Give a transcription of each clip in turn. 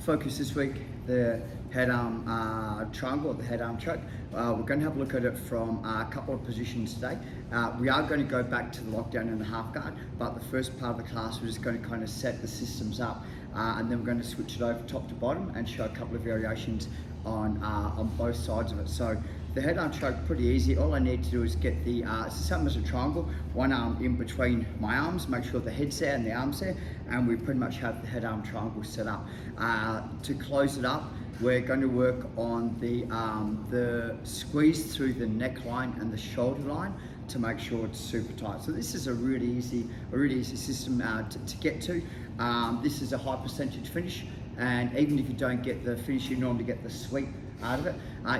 Focus this week, the head arm triangle, or the head arm choke. We're going to have a look at it from a couple of positions today. We are going to go back to the lockdown and the half guard, but the first part of the class we're just going to kind of set the systems up, and then we're going to switch it over top to bottom and show a couple of variations on both sides of it. So the head arm choke, pretty easy. All I need to do is get the, it's the same as a triangle, one arm in between my arms, make sure the head's there and the arm's there, and we pretty much have the head arm triangle set up. To close it up, we're going to work on the squeeze through the neckline and the shoulder line to make sure it's super tight. So this is a really easy system to get to. This is a high percentage finish, and even if you don't get the finish, you normally get the sweep out of it.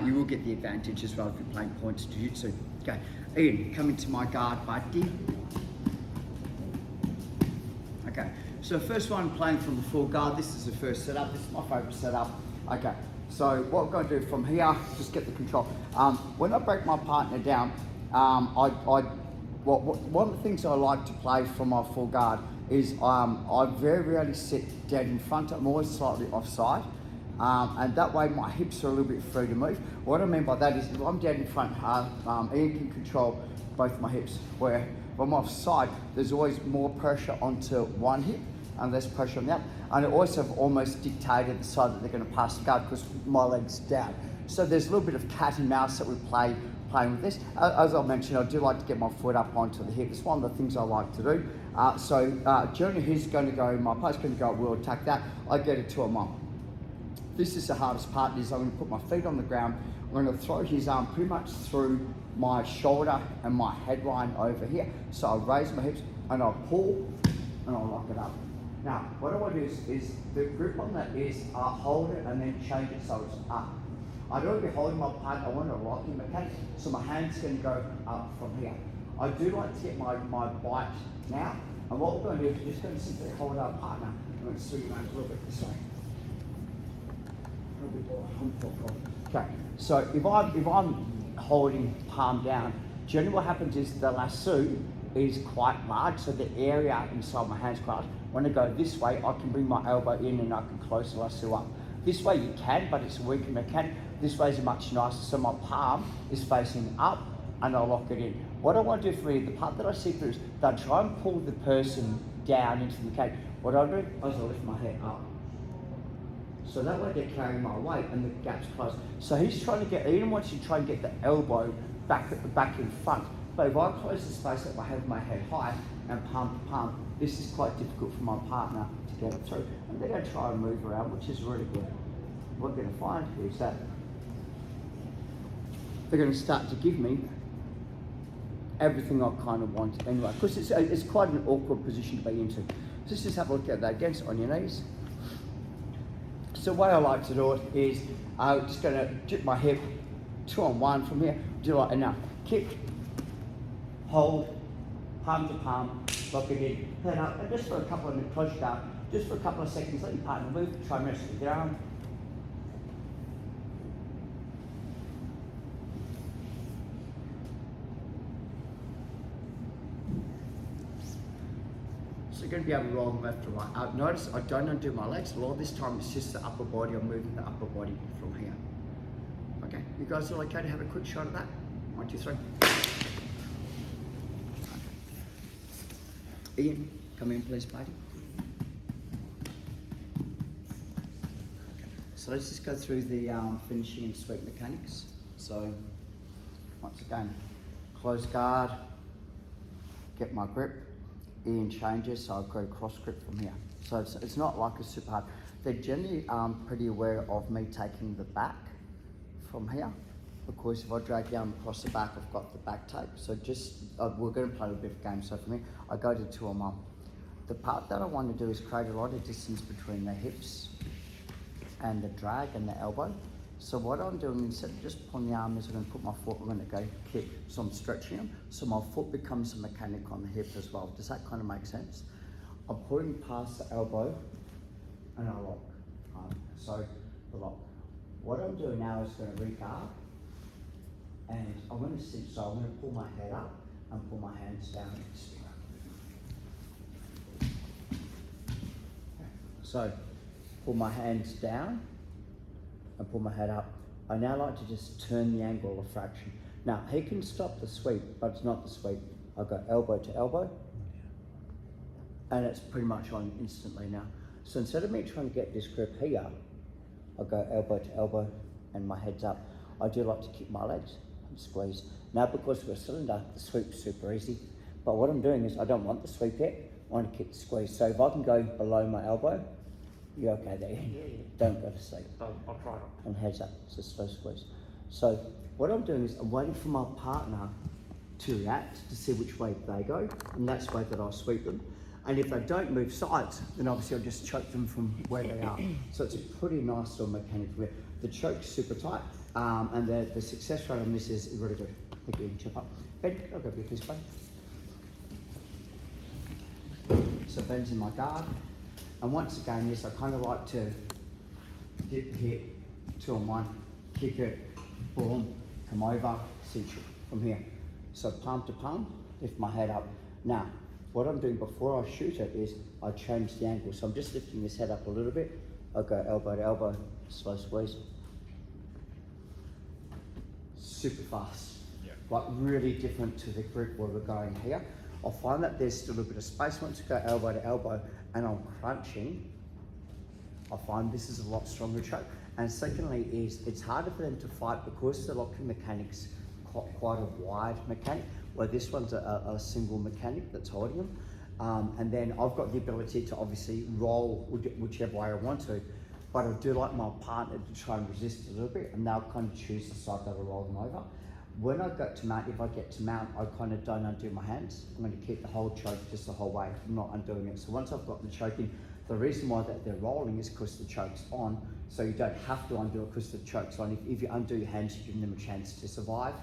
You will get the advantage as well if you're playing points jiu-jitsu. Okay, Ian, come into my guard, buddy. Okay, so first one, playing from the full guard. This is the first setup. This is my favourite setup. Okay, so what we're going to do from here, just get the control. When I break my partner down, one of the things I like to play from my full guard is I very rarely sit dead in front. I'm always slightly offside. And that way my hips are a little bit free to move. What I mean by that is if I'm dead in front, Ian can control both my hips, where when I'm offside, there's always more pressure onto one hip and less pressure on the other. And I also have almost dictated the side that they're going to pass the guard because my leg's down. So there's a little bit of cat and mouse that we playing with this. As I mentioned, I do like to get my foot up onto the hip. It's one of the things I like to do. Junior, he's going to go, my opponent's going to go, we'll attack that. I get a 2-on-1. This is the hardest part, is I'm going to put my feet on the ground. I'm going to throw his arm pretty much through my shoulder and my headline over here. So I'll raise my hips and I'll pull and I'll lock it up. Now, what I want to do is the grip on that is hold it and then change it so it's up. I don't want to be holding my partner, I want to lock him, okay? So my hand's going to go up from here. I do like to get my bite now. And what we're going to do is we're just going to simply hold our partner. I'm going to swing him a little bit this way. Okay, so if I'm holding palm down, generally what happens is the lasso is quite large, so the area inside my hand's quite large. When I go this way, I can bring my elbow in and I can close the lasso up. This way you can, but it's a weaker mechanic. This way is much nicer, so my palm is facing up and I'll lock it in. What I want to do for me, the part that I see through is that I try and pull the person down into the cage. What I do is I lift my head up. So that way they're carrying my weight and the gap's closed. So he's trying to get, Ian wants you to try and get the elbow back in front. But if I close the space up, I have my head high and palm to palm, this is quite difficult for my partner to get it through. And they're going to try and move around, which is really good. What we're going to find is that they're going to start to give me everything I kind of want anyway, because it's quite an awkward position to be into. Let's just have a look at that again, so on your knees. So the way I like to do it is I'm just going to dip my hip 2-on-1 from here, do like enough. Kick, hold, palm to palm, lock it in, head up, and just for a couple of minutes, close your guard, just for a couple of seconds, let your partner move, try and rest it down. So you're going to be able to roll them left to right. Notice I don't undo my legs. A lot of this time it's just the upper body. I'm moving the upper body from here. Okay, you guys all okay to have a quick shot of that? 1, 2, 3. Ian, come in please, buddy. So let's just go through the finishing and sweep mechanics. So once again, close guard, get my grip. Ian changes, so I've got a cross grip from here. So it's not like a super hard. They're generally pretty aware of me taking the back from here, because if I drag down across the back, I've got the back tape. So just, we're going to play a bit of game. So for me, I go to 2-on-1. The part that I want to do is create a lot of distance between the hips and the drag and the elbow. So what I'm doing, instead of just pulling the arm, is I'm going to put my foot, I'm going to go kick. So I'm stretching them. So my foot becomes a mechanic on the hip as well. Does that kind of make sense? I'm putting past the elbow and I lock. So the lock. What I'm doing now is going to re-guard and I'm going to sit. So I'm going to pull my head up and pull my hands down and spin. So pull my hands down and pull my head up. I now like to just turn the angle a fraction. Now he can stop the sweep, but it's not the sweep. I go elbow to elbow, and it's pretty much on instantly now. So instead of me trying to get this grip here, I go elbow to elbow and my head's up. I do like to kick my legs and squeeze. Now because we're a cylinder, the sweep's super easy. But what I'm doing is I don't want the sweep yet, I want to kick the squeeze. So if I can go below my elbow, you're okay there. Don't go to sleep. I'll try it. And heads up, it's a slow squeeze. So what I'm doing is I'm waiting for my partner to react to see which way they go, and that's the way that I'll sweep them. And if they don't move sides, then obviously I'll just choke them from where they are. So it's a pretty nice little mechanic where the choke's super tight, and the success rate on this is really good. Thank you, chop up. Ben, I'll go with this way. So Ben's in my guard. And once again, this I kind of like to dip, hit, 2 on 1, kick it, boom, come over, cinch it from here. So palm to palm, lift my head up. Now, what I'm doing before I shoot it is I change the angle. So I'm just lifting this head up a little bit. I go elbow to elbow, slow squeeze. Super fast. Yeah. Like really different to the grip where we're going here. I'll find that there's still a bit of space once you go elbow to elbow and I'm crunching. I find this is a lot stronger choke. And secondly is it's harder for them to fight because the locking mechanic's quite a wide mechanic, where this one's a single mechanic that's holding them. And then I've got the ability to obviously roll whichever way I want to, but I do like my partner to try and resist a little bit, and they'll kind of choose the side that I roll them over. When I go to mount, if I get to mount, I kind of don't undo my hands. I'm going to keep the whole choke just the whole way. I'm not undoing it. So once I've got the choke in, the reason why that they're rolling is because the choke's on, so you don't have to undo it because the choke's on. If you undo your hands, you give them a chance to survive,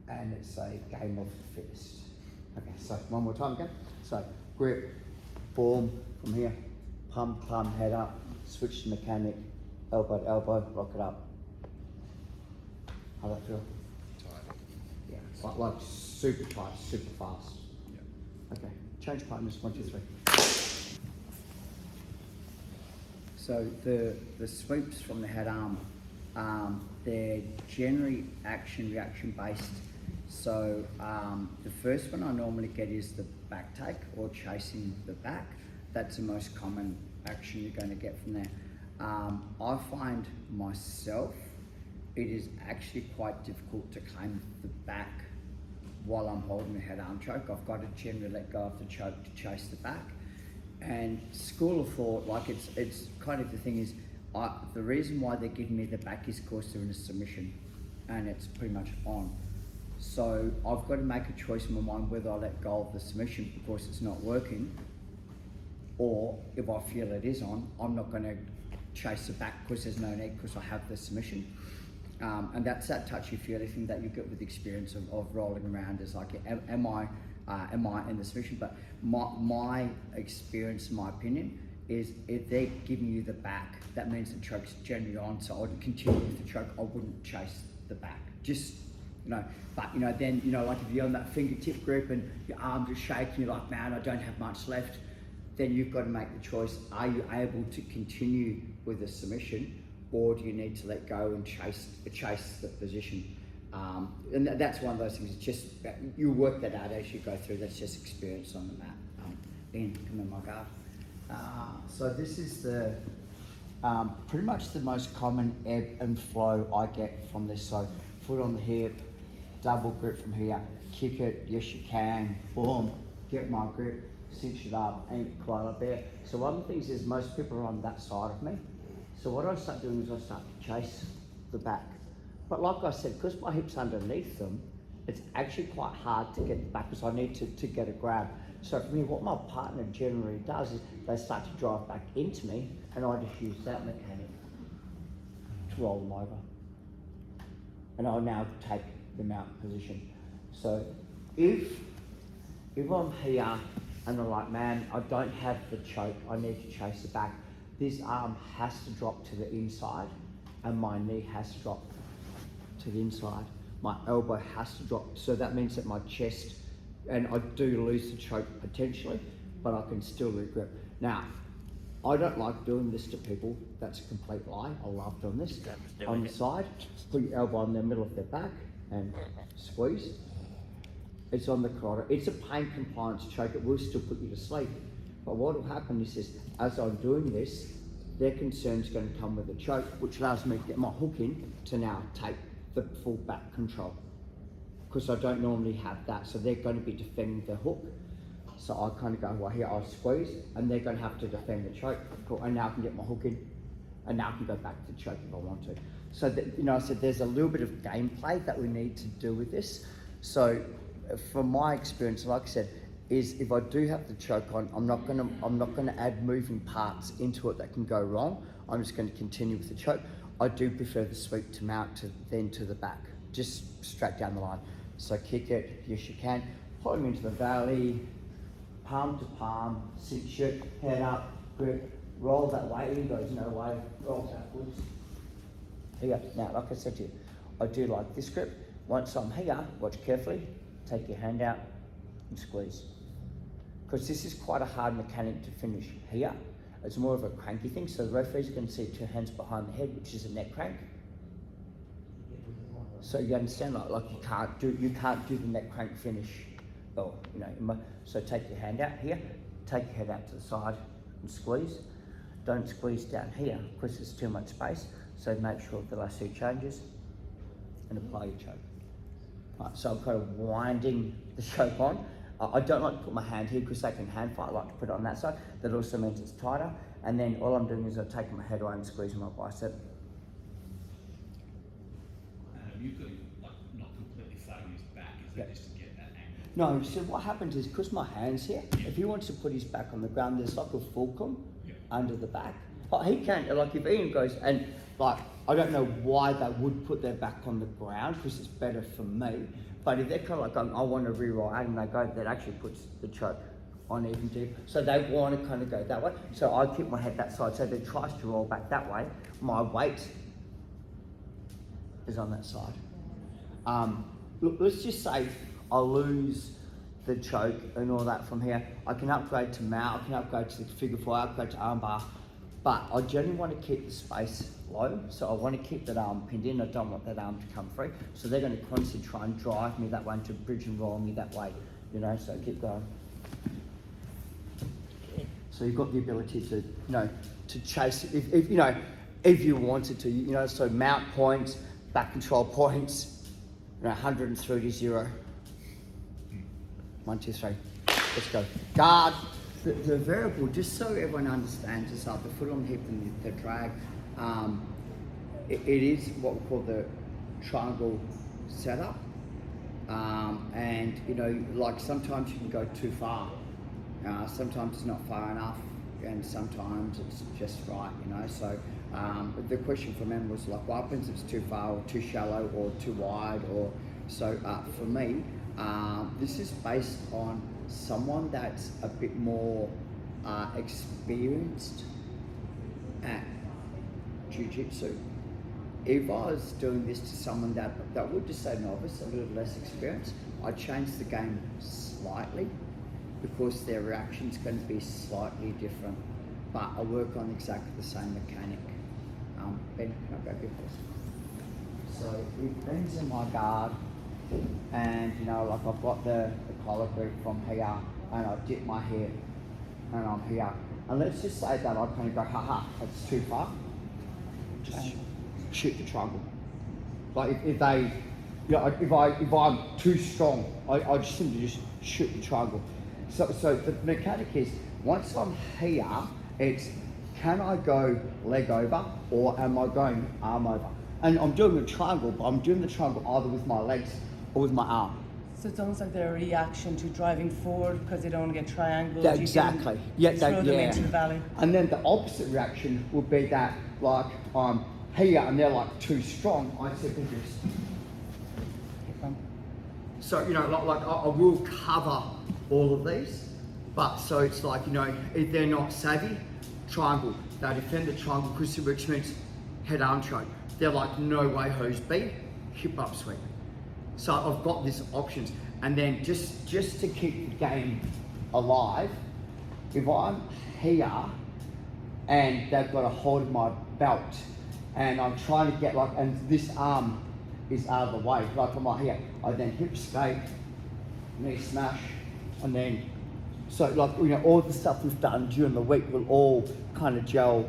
and it's a game of the fittest. Okay, so one more time again. So grip, boom, from here, pump, head up, switch to mechanic, elbow to elbow, lock it up. How'd that feel? Tight. Yeah, like super tight, super fast. Yeah. Okay, change partners, 1, 2, 3. So the sweeps from the head arm, they're generally action-reaction based. So the first one I normally get is the back take or chasing the back. That's the most common action you're going to get from there. I find myself, it is actually quite difficult to claim the back while I'm holding the head arm choke. I've got to generally let go of the choke to chase the back. And school of thought, like it's kind of the thing is, the reason why they're giving me the back is because they're in a submission and it's pretty much on. So I've got to make a choice in my mind whether I let go of the submission because it's not working, or if I feel it is on, I'm not going to chase the back because there's no need because I have the submission. And that's that touchy-feely thing that you get with experience of rolling around is like, am I in the submission? But my experience, my opinion, is if they're giving you the back, that means the choke's generally on, so I would continue with the choke, I wouldn't chase the back. Just, but then, like if you're on that fingertip grip and your arms are shaking, you're like, man, I don't have much left, then you've got to make the choice, are you able to continue with the submission, or do you need to let go and chase the position? And that's one of those things, it's just, you work that out as you go through, that's just experience on the mat. Ian, come in my guard. So this is the pretty much the most common ebb and flow I get from this. So foot on the hip, double grip from here, kick it, yes you can, boom, get my grip, cinch it up, and climb up there. So one of the things is most people are on that side of me. So what I start doing is I start to chase the back. But like I said, because my hip's underneath them, it's actually quite hard to get the back because I need to get a grab. So for me, what my partner generally does is they start to drive back into me and I just use that mechanic to roll them over. And I'll now take the mount position. So if I'm here and I'm like, man, I don't have the choke, I need to chase the back, this arm has to drop to the inside and my knee has to drop to the inside. My elbow has to drop. So that means that my chest, and I do lose the choke potentially, but I can still regrip. Now, I don't like doing this to people. That's a complete lie. I love doing this. On the side, put your elbow in the middle of their back and squeeze. It's on the carotid. It's a pain compliance choke. It will still put you to sleep. But what will happen is as I'm doing this, their concern's going to come with a choke, which allows me to get my hook in to now take the full back control. Because I don't normally have that, so they're going to be defending the hook. So I kind of go, well, here I'll squeeze, and they're going to have to defend the choke. Cool. And now I can get my hook in, and now I can go back to the choke if I want to. So that, you know, I said there's a little bit of gameplay that we need to do with this. So from my experience, like I said, is if I do have the choke on, I'm not gonna add moving parts into it that can go wrong. I'm just going to continue with the choke. I do prefer the sweep to mount then to the back, just straight down the line. So kick it, yes you can. Pull them into the valley, palm to palm, cinch it, head up, grip, roll that way, in goes no way, roll backwards. Here, now like I said to you, I do like this grip. Once I'm here, watch carefully, take your hand out and squeeze. Because this is quite a hard mechanic to finish here. It's more of a cranky thing, so the referee's going to see 2 hands behind the head, which is a neck crank. So you understand, like you can't do the neck crank finish. Or, you know, so take your hand out here, take your head out to the side and squeeze. Don't squeeze down here because there's too much space. So make sure the lasso changes and apply your choke. Right, so I'm kind of winding the choke on. I don't like to put my hand here because they can hand fight. I like to put it on that side. That also means it's tighter. And then all I'm doing is I'm taking my head away and squeezing my bicep. You could like not completely flatten his back, is that just to get that angle? No, so what happens is because my hand's here, if he wants to put his back on the ground, there's like a fulcrum under the back. But he can't, like if Ian goes and like, I don't know why they would put their back on the ground because it's better for me. But if they're kind of like going, I want to re-roll out and they go, that actually puts the choke on even deep. So they want to kind of go that way. So I keep my head that side. So if it tries to roll back that way, my weight is on that side. Look, let's just say I lose the choke and all that from here. I can upgrade to mount, I can upgrade to the figure 4, upgrade to armbar, but I generally want to keep the space low. So I want to keep that arm pinned in. I don't want that arm to come free. So they're going to constantly try and drive me that way, to bridge and roll me that way, you know, so keep going. So you've got the ability to, you know, to chase it if you know, if you wanted to, you know, so mount points, back control points, you know, 103 to 0. 1, 2, 3. Let's go. Guard. The variable, just so everyone understands, is like the foot on the hip and the drag. It is what we call the triangle setup. And you know, like sometimes you can go too far. Sometimes it's not far enough, and sometimes it's just right, you know. So the question for men was like, what happens if it's too far or too shallow or too wide? Or so for me, this is based on someone that's a bit more experienced at jiu-jitsu. If I was doing this to someone that would just say novice, a little less experienced, I'd change the game slightly because their reaction's going to be slightly different. But I work on exactly the same mechanic. Ben, can I grab your first? So if Ben's in my guard, and you know, like I've got the collar grip from here, and I dip my head, and I'm here. And let's just say that I kind of go, haha, that's too far. Just shoot the triangle. Like if they, you know, if I'm too strong, I just simply just shoot the triangle. So the mechanic is, once I'm here, it's can I go leg over or am I going arm over? And I'm doing a triangle, but I'm doing the triangle either with my legs or with my arm. So it's almost like their reaction to driving forward because they don't want to get triangles. Yeah, exactly. You throw them into the valley. And then the opposite reaction would be that, like, I'm here and they're like too strong, I simply just. So, you know, like I will cover all of these, but so it's like, you know, if they're not savvy, triangle. They defend the triangle which means head arm choke. They're like, no way, hose B, hip up sweep. So I've got these options. And then just to keep the game alive, if I'm here and they've got a hold of my belt, and I'm trying to get like, and this arm is out of the way. Like I'm like here, I then hip skate, knee smash, and then so like all the stuff we've done during the week will all kind of gel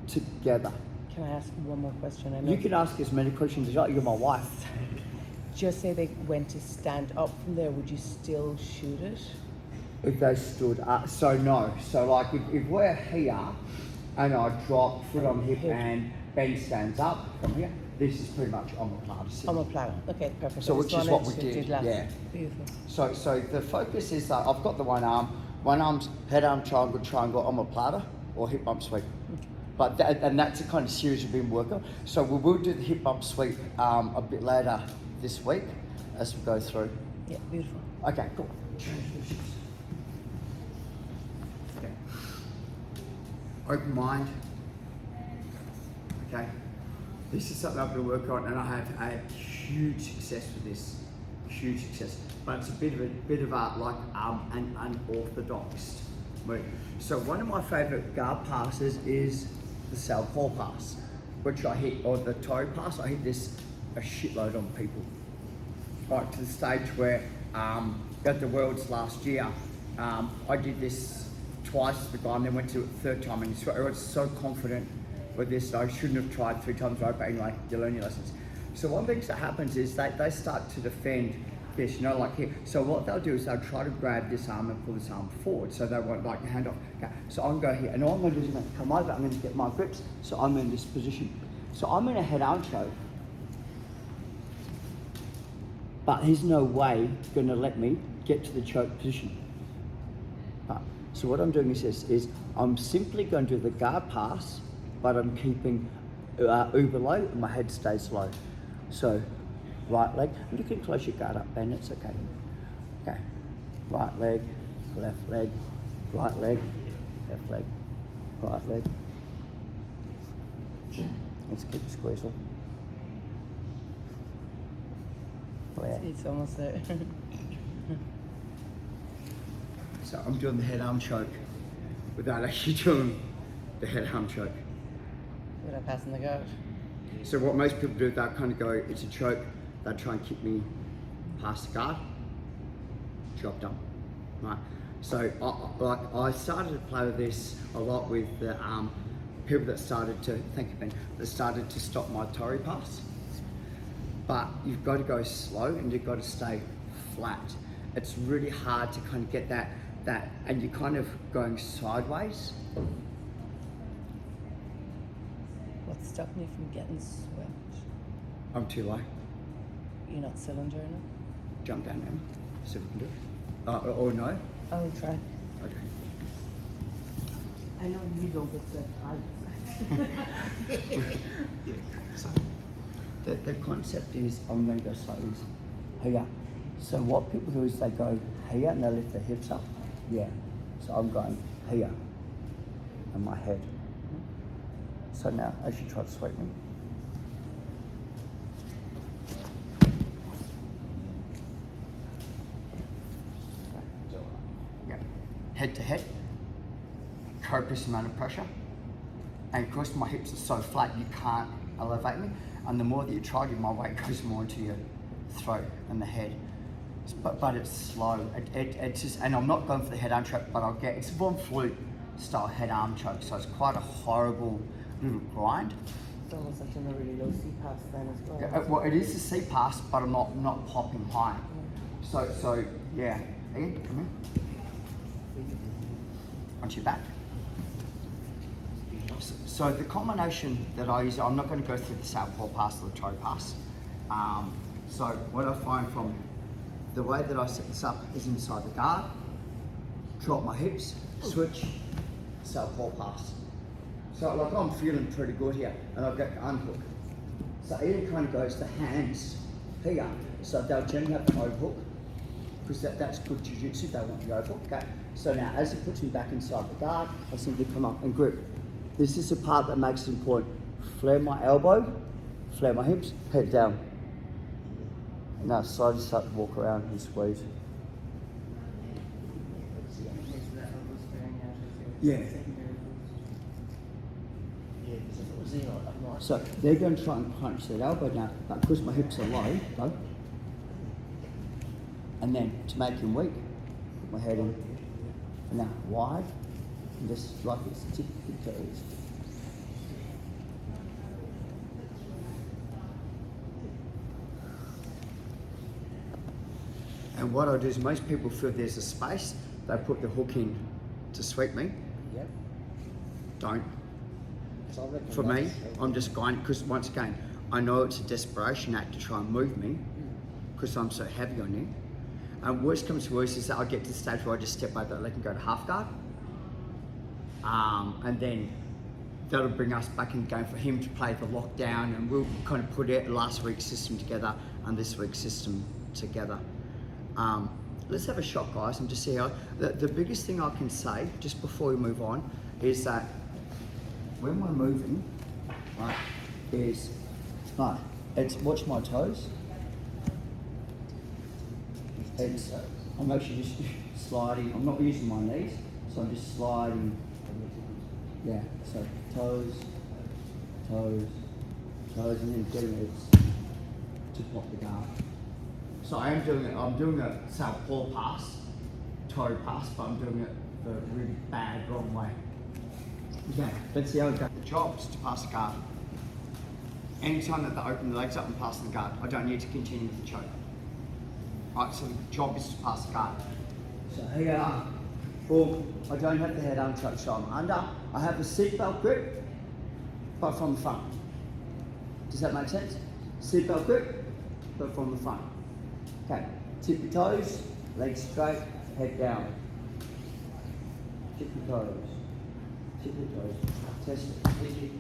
together. Can I ask one more question? I know You can ask as many questions as you like. You're my wife. just say they went to stand up from there, would you still shoot it? If they stood up, so no. So like if we're here and I drop foot on hip and Ben stands up from here, this is pretty much omoplata sitting. Omoplata. Okay, perfect. So I which just is what wanted we to did, last. yeah. Beautiful. So the focus is I've got the one arm's head arm triangle omoplata or hip bump sweep. But that's the kind of series we've been working on. So we will do the hip bump sweep a bit later this week as we go through. Yeah, beautiful. Okay, cool. Change positions. Okay. Open mind. Okay. This is something I've been working on, and I have had huge success with this. Huge success. But it's a bit of like an unorthodox move. So one of my favourite guard passes is the southpaw pass, which I hit, or the toe pass. I hit this a shitload on people. Right to the stage where at the Worlds last year, I did this twice as the guy, and then went to it third time, and I was so confident with this that I shouldn't have tried 3 times right, but anyway, you learn your lessons. So one thing that happens is they start to defend this, like here. So what they'll do is they'll try to grab this arm and pull this arm forward, so they won't like the hand off. Okay, so I'm going to go here, and all I'm going to do is I'm going to come over, I'm going to get my grips, so I'm in this position. So I'm in a head arm choke, but he's no way going to let me get to the choke position. So what I'm doing is I'm simply going to do the guard pass, but I'm keeping uber low and my head stays low. So right leg, you can close your guard up, Ben, it's okay. Okay, right leg, left leg, right leg, left leg, right leg. Let's keep the squeeze on. Flare. It's almost there. So I'm doing the head arm choke without actually doing the head arm choke. Without passing the guard. So what most people do, they'll kind of go, it's a choke, they'll try and kick me past the guard, job done, right? So I started to play with this a lot with the people that started to, thank you Ben, that started to stop my Tori pass. But you've got to go slow and you've got to stay flat. It's really hard to kind of get that, and you're kind of going sideways. What stopped me from getting swept? I'm too low. You're not cylinder enough? Jump down now, see if we can do it. Or no? I'll try. Okay. I know you don't get swept. So the concept is I'm going to go slightly here. So what people do is they go here and they lift their hips up. Yeah. So I'm going here and my head. So now as you try to sweep me. Yeah. Head to head. Copious amount of pressure. And of course my hips are so flat you can't elevate me. And the more that you try to, my weight goes more into your throat and the head. But it's slow. It's just, and I'm not going for the head arm choke, but I'll get, it's a Von Flute style head arm choke, so it's quite a horrible little grind. It's almost like a really low C pass then as well. Yeah, well, it is a C pass, but I'm not popping high. So yeah. Again, come here. Onto your back. So the combination that I use, I'm not going to go through the southpaw pass or the toe pass. So what I find from the way that I set this up is inside the guard, drop my hips, switch, southpaw pass. So like I'm feeling pretty good here, and I'll get unhook. So it kind of goes the hands here, so they'll generally have to overhook, because that's good jiu-jitsu, they want the overhook, okay? So now as it puts me back inside the guard, I simply come up and grip. This is the part that makes it important. Flare my elbow, flare my hips, head down. Now slowly start to walk around and squeeze. Yeah. Is he like that nice? So they're going to try and punch that elbow down, but because my hips are low, go. And then to make him weak, put my head in. And now wide, and just like it's tip your toes. And what I do is most people feel there's a space, they put the hook in to sweep me. Yeah. Don't. 'Cause I reckon For me, that's- I'm just going, because once again, I know it's a desperation act to try and move me, because I'm so heavy on you. And worst comes to worst is that I get to the stage where I just step over that leg and go to half guard. And then that'll bring us back in the game for him to play the lockdown, and we'll kind of put it last week's system together and this week's system together. Let's have a shot, guys, and just see how. The biggest thing I can say, just before we move on, is that when we're moving, right, is, right, it's watch my toes. It's, I'm actually just sliding, I'm not using my knees, so I'm just sliding. Yeah, so toes, toes, toes, and then getting it to pop the guard. So I'm doing it, say a paw pass, toe pass, but I'm doing it the really bad, wrong way. Okay, let's see how it goes. The job is to pass the guard. Anytime that they open the legs up and pass the guard, I don't need to continue with the choke. Right, so the job is to pass the guard. So here, boom, I don't have the head untouched, so I'm under. I have a seatbelt grip, but from the front. Does that make sense? Seatbelt grip, but from the front. Okay, tip your toes, legs straight, head down. Tip your toes, tip your toes, test it, tip it,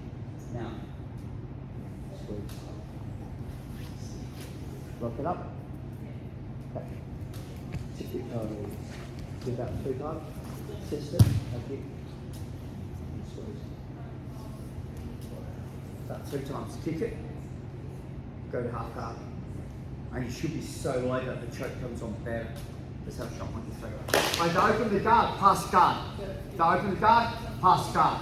now. Squeeze. Lock it up. Okay. Tip your toes. Do that 3 times. Test it. Okay. Squeeze. About 3 times. Kick it. Go to half guard. And you should be so low that the choke comes on better. Let's have a shot 1, 2, 3. Right, to open the guard, pass guard. To open the guard, pass guard.